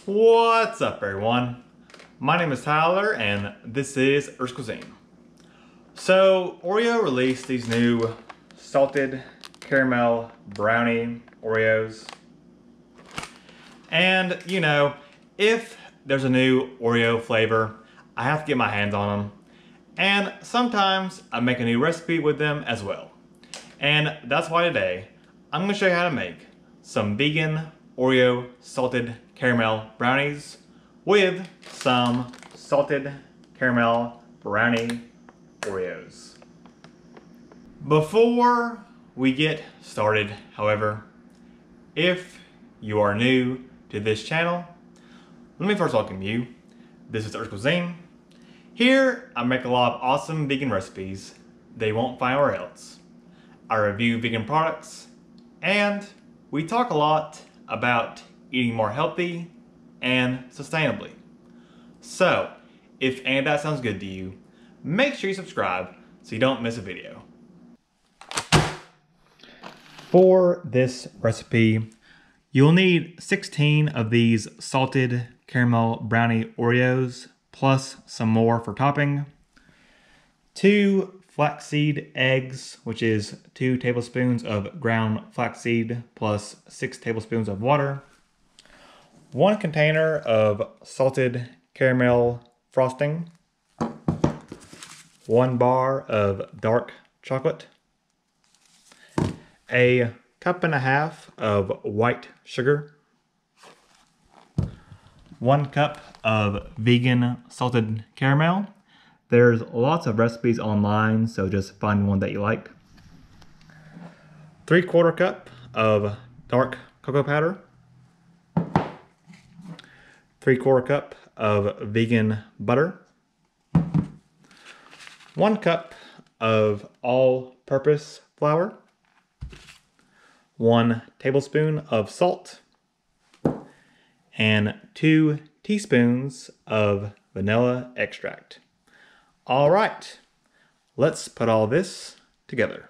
What's up, everyone? My name is Tyler and this is Earth's Cuisine. So Oreo released these new salted caramel brownie Oreos. And you know, if there's a new Oreo flavor, I have to get my hands on them. And sometimes I make a new recipe with them as well. And that's why today I'm going to show you how to make some vegan Oreo salted caramel brownies with some salted caramel brownie Oreos. Before we get started, however, if you are new to this channel, let me first welcome you. This is Earth's Cuisine. Here I make a lot of awesome vegan recipes that you won't find anywhere else. I review vegan products and we talk a lot about eating more healthy and sustainably. So, if any of that sounds good to you, make sure you subscribe so you don't miss a video. For this recipe, you'll need 16 of these salted caramel brownie Oreos, plus some more for topping, 2 flaxseed eggs, which is 2 tablespoons of ground flaxseed plus 6 tablespoons of water, 1 container of salted caramel frosting, 1 bar of dark chocolate, a cup and a half of white sugar, 1 cup of vegan salted caramel. There's lots of recipes online, so just find one that you like. 3/4 cup of dark cocoa powder. 3/4 cup of vegan butter. 1 cup of all-purpose flour. 1 tablespoon of salt. And 2 teaspoons of vanilla extract. All right, let's put all this together.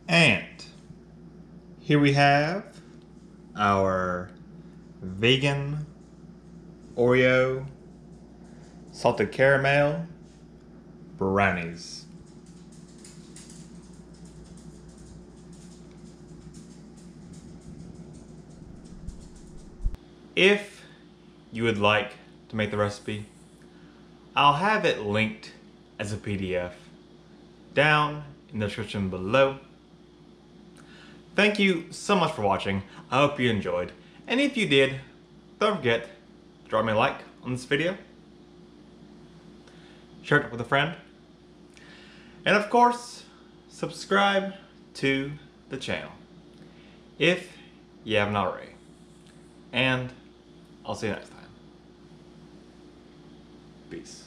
And here we have our vegan Oreo salted caramel brownies. If you would like to make the recipe, I'll have it linked as a PDF down in the description below. Thank you so much for watching. I hope you enjoyed. And if you did, don't forget to drop me a like on this video, share it with a friend, and of course, subscribe to the channel if you haven't already. And I'll see you next time. Peace.